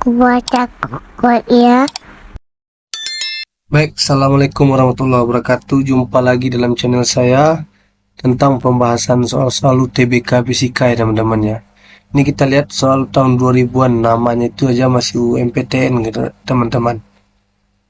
Aku baca kod ya. Baik, Assalamualaikum warahmatullahi wabarakatuh. Jumpa lagi dalam channel saya tentang pembahasan soal-soal UTBK Fisika ya teman-teman ya. Ini kita lihat soal tahun 2000-an, namanya itu aja masih UMPTN gitu teman-teman.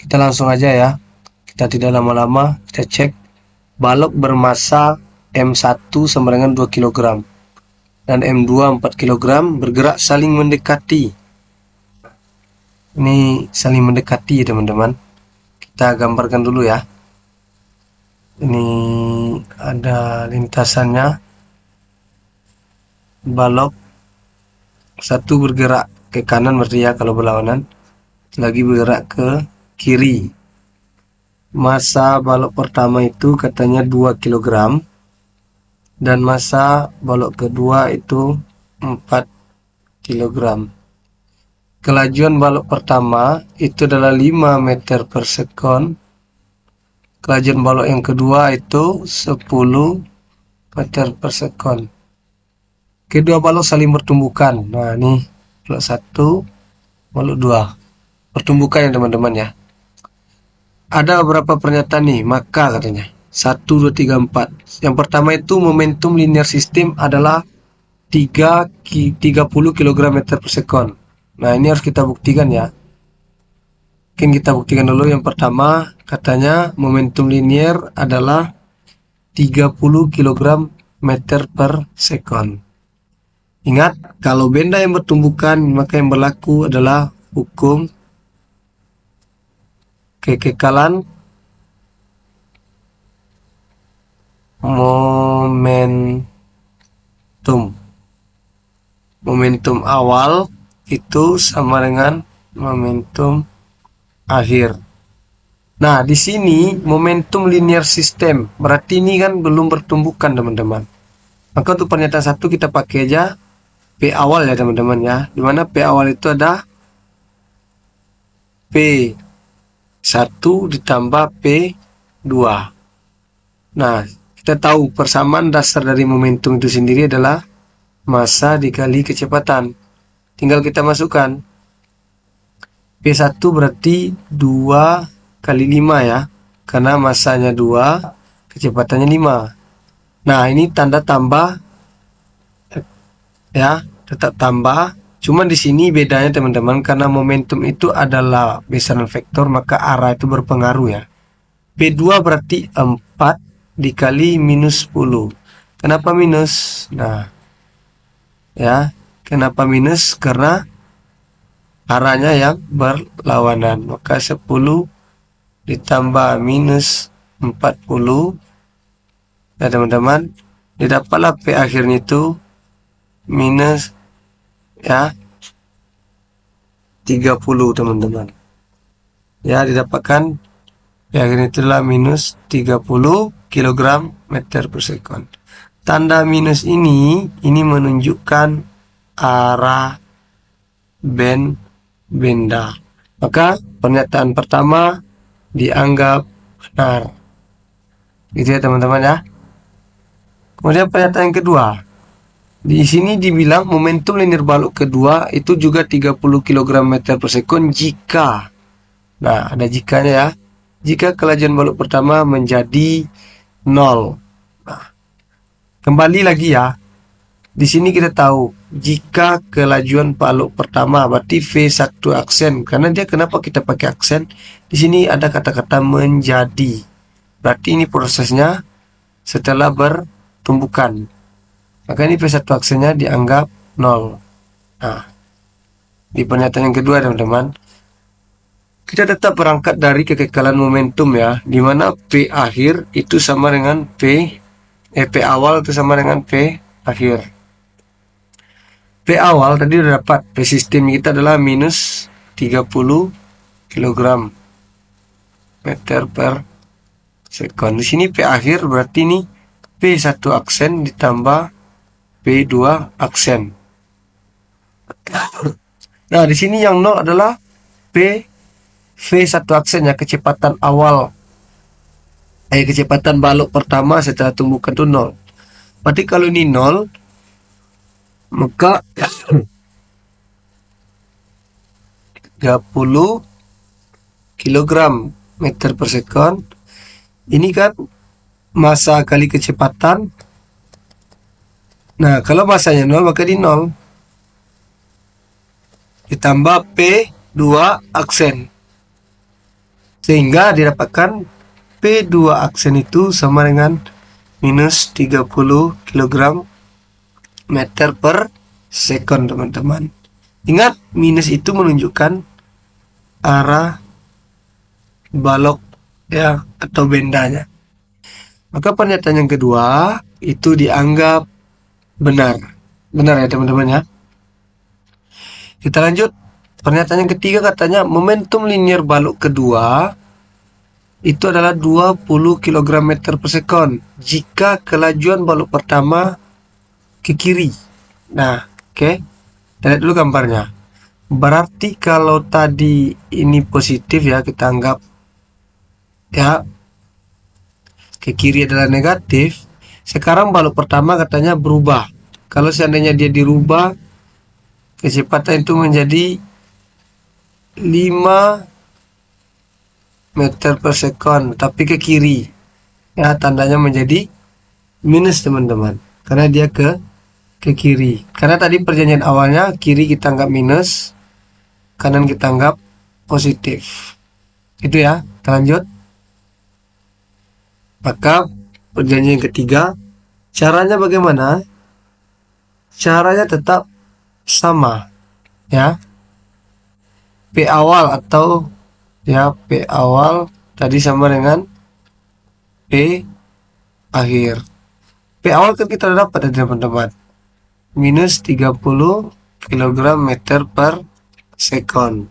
Kita langsung aja ya. Kita tidak lama-lama, kita cek. Balok bermasa M1 sama dengan 2 kg dan M2 4 kg bergerak saling mendekati. Ini saling mendekati ya teman-teman. Kita gambarkan dulu ya. Ini ada lintasannya. Balok satu bergerak ke kanan berarti ya kalau berlawanan, lagi bergerak ke kiri. Massa balok pertama itu katanya 2 kg dan massa balok kedua itu 4 kg. Kelajuan balok pertama itu adalah 5 meter per sekon. Kelajuan balok yang kedua itu 10 meter per sekon. Kedua balok saling bertumbukan. Nah, ini balok 1, balok 2. Pertumbukan ya teman-teman ya. Ada beberapa pernyataan nih, maka katanya 1, 2, 3, 4. Yang pertama itu momentum linear system adalah 30 kg meter per sekon. Nah, ini harus kita buktikan ya. Mungkin kita buktikan dulu. Yang pertama, katanya momentum linear adalah 30 kg meter per sekon. Ingat, kalau benda yang bertumbukan, maka yang berlaku adalah hukum kekekalan momentum. Momentum awal itu sama dengan momentum akhir. Nah, di sini momentum linear system, berarti ini kan belum bertumbukan teman-teman. Maka untuk pernyataan satu kita pakai aja P awal ya teman-teman ya. Dimana P awal itu ada P1 ditambah P2. Nah, kita tahu persamaan dasar dari momentum itu sendiri adalah massa dikali kecepatan. Tinggal kita masukkan. P1 berarti 2 kali 5 ya. Karena massanya 2, kecepatannya 5. Nah, ini tanda tambah ya, tetap tambah. Cuma di sini bedanya teman-teman, karena momentum itu adalah besaran vektor, maka arah itu berpengaruh ya. P2 berarti 4 dikali minus 10. Kenapa minus? Nah, ya, kenapa minus? Karena arahnya yang berlawanan. Maka 10 ditambah minus 40. Nah teman-teman, didapatlah P akhirnya itu minus ya 30 teman-teman. Ya, didapatkan P akhirnya itulah minus 30 kg meter per sekon. Tanda minus ini menunjukkan arah benda. Maka pernyataan pertama dianggap benar. Gitu ya teman-teman ya. Kemudian pernyataan yang kedua. Di sini dibilang momentum linear balok kedua itu juga 30 kg meter per sekon jika. Nah, ada jikanya ya. Jika kelajuan balok pertama menjadi 0. Nah, kembali lagi ya. Di sini kita tahu jika kelajuan balok pertama berarti V1 aksen. Karena dia kenapa kita pakai aksen? Di sini ada kata-kata menjadi. Berarti ini prosesnya setelah bertumbukan. Maka ini V1 aksennya dianggap 0. Nah, di pernyataan yang kedua teman-teman, kita tetap berangkat dari kekekalan momentum ya, dimana P akhir itu sama dengan P awal itu sama dengan P akhir. P awal tadi udah dapat, P sistem kita adalah minus 30 kg meter per sekon. Di sini P akhir berarti ini P1 aksen ditambah P2 aksen. Nah, di sini yang 0 adalah V1 aksen ya, kecepatan awal. Kecepatan balok pertama setelah tumbukan itu 0. Berarti kalau ini 0, maka 30 kilogram meter per sekon. Ini kan massa kali kecepatan. Nah, kalau massanya 0 maka di 0 ditambah P2 aksen. Sehingga didapatkan P2 aksen itu sama dengan minus 30 kilogram meter per sekon, teman-teman. Ingat, minus itu menunjukkan arah balok ya atau bendanya. Maka pernyataan yang kedua itu dianggap benar. Benar ya teman-teman ya. Kita lanjut. Pernyataan yang ketiga katanya momentum linear balok kedua itu adalah 20 kg meter per sekon jika kelajuan balok pertama ke kiri. Nah, oke. Kita lihat dulu gambarnya. Berarti kalau tadi ini positif ya, kita anggap ya ke kiri adalah negatif. Sekarang balok pertama katanya berubah. Kalau seandainya dia dirubah, kecepatan itu menjadi 5 meter per sekon, tapi ke kiri. Ya, tandanya menjadi minus teman-teman. Karena dia ke kiri. Karena tadi perjanjian awalnya kiri kita anggap minus, kanan kita anggap positif. Itu ya. Kita lanjut. Maka perjanjian yang ketiga, caranya bagaimana? Caranya tetap sama ya. P awal atau ya P awal tadi sama dengan P akhir. P awal kan kita dapat dari teman-teman, minus 30 kg meter per sekon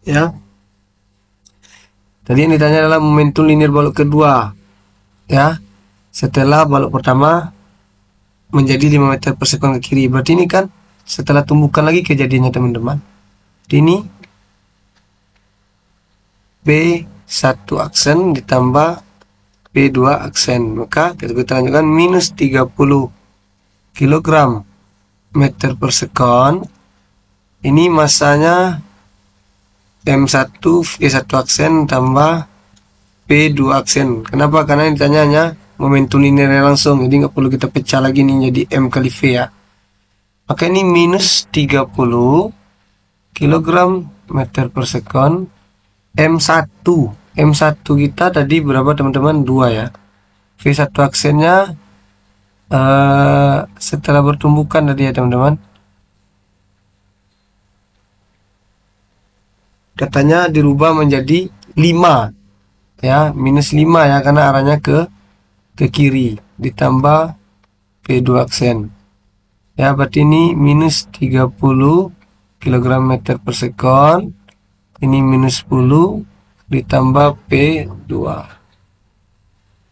ya. Tadi yang ditanya adalah momentum linear balok kedua ya, setelah balok pertama menjadi 5 meter per sekon ke kiri. Berarti ini kan setelah tumbuhkan lagi kejadiannya teman-teman. Ini P1 aksen ditambah P2 aksen. Maka kita lanjutkan minus 30 kg meter per sekon. Ini masanya M1 V1 aksen tambah P2 aksen. Kenapa? Karena ditanyanya momentum linear langsung, jadi nggak perlu kita pecah lagi nih jadi M kali V ya. Maka ini minus 30 kg meter per sekon M1. M1 kita tadi berapa teman-teman? 2 ya. V1 aksennya setelah bertumbukan tadi ya teman-teman, katanya dirubah menjadi 5 ya, minus 5 ya, karena arahnya ke kiri, ditambah P2 aksen ya. Berarti ini minus 30 kg meter per sekon, ini minus 10 ditambah P2.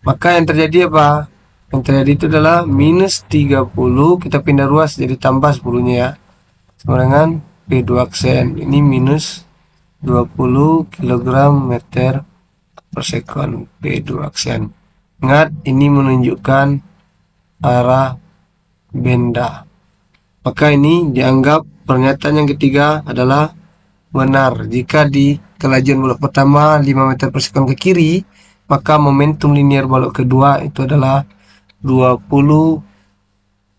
Maka yang terjadi apa? Yang terjadi itu adalah minus 30, kita pindah ruas jadi tambah 10 nya ya, sama dengan P2 aksen. Ini minus 20 kg meter per sekon P2 aksen. Ingat, ini menunjukkan arah benda. Maka ini dianggap pernyataan yang ketiga adalah benar. Jika di kelajuan balok pertama 5 meter per sekon ke kiri, maka momentum linear balok kedua itu adalah 20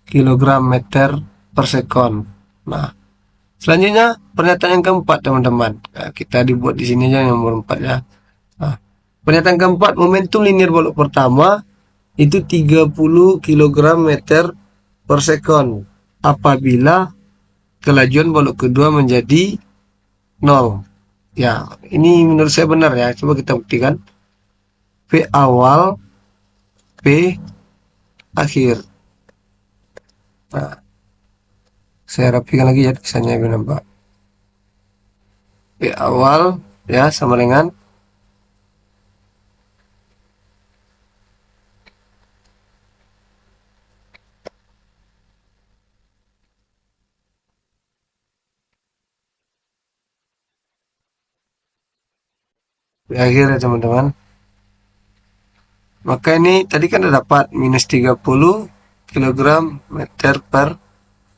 kg meter per sekon. Nah, selanjutnya pernyataan yang keempat teman-teman. Nah, kita dibuat di sini aja yang nomor 4 ya. Nah, pernyataan keempat, momentum linear balok pertama itu 30 kg meter per sekon apabila kelajuan balok kedua menjadi 0. Ya, ini menurut saya benar ya. Coba kita buktikan. P awal, P akhir. Nah, saya rapikan lagi ya tulisannya biar nampak. P awal ya sama dengan P akhir ya teman-teman. Maka ini tadi kan udah dapat minus 30 kg meter per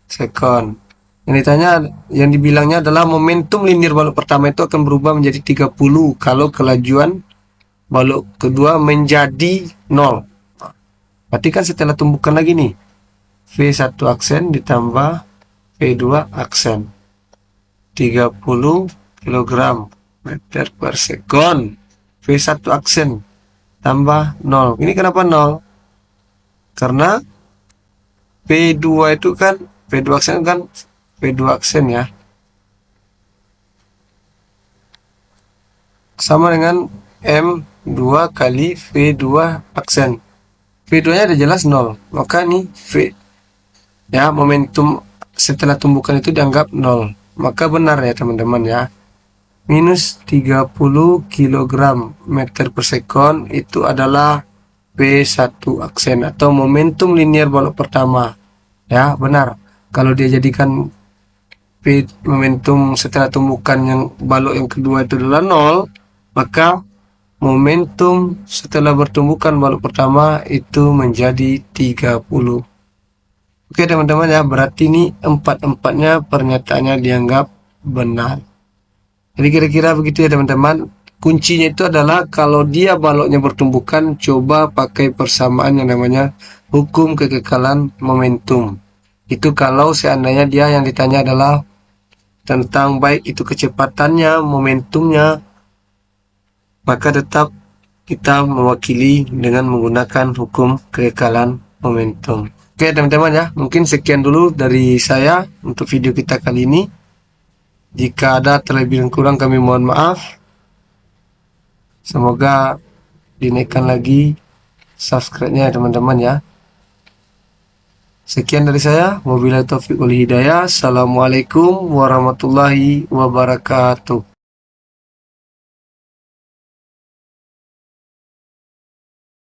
sekon. Yang ditanya, yang dibilangnya adalah momentum linear balok pertama itu akan berubah menjadi 30 kalau kelajuan balok kedua menjadi 0. Berarti kan setelah tumbukan lagi nih, V1 aksen ditambah V2 aksen. 30 kg meter per sekon. V1 aksen tambah 0. Ini kenapa 0? Karena P2 itu kan P2 aksen kan P2 aksen ya, sama dengan M2 kali V2 aksen. V2 nya udah jelas 0, maka nih V ya, momentum setelah tumbukan itu dianggap 0. Maka benar ya teman-teman ya, minus 30 kg meter per sekon itu adalah P1 aksen atau momentum linear balok pertama. Ya, benar. Kalau dia jadikan momentum setelah tumbukan yang balok yang kedua itu adalah 0, maka momentum setelah bertumbukan balok pertama itu menjadi 30. Oke teman-teman ya, berarti ini empat-empatnya pernyataannya dianggap benar. Jadi kira-kira begitu ya teman-teman. Kuncinya itu adalah kalau dia baloknya bertumbukan, coba pakai persamaan yang namanya hukum kekekalan momentum. Itu kalau seandainya dia yang ditanya adalah tentang baik itu kecepatannya, momentumnya, maka tetap kita mewakili dengan menggunakan hukum kekekalan momentum. Oke teman-teman ya, mungkin sekian dulu dari saya untuk video kita kali ini. Jika ada terlebih dan kurang kami mohon maaf. Semoga dinaikkan lagi subscribe-nya teman-teman ya. Sekian dari saya. Wabillahi taufiq wal hidayah. Assalamualaikum warahmatullahi wabarakatuh.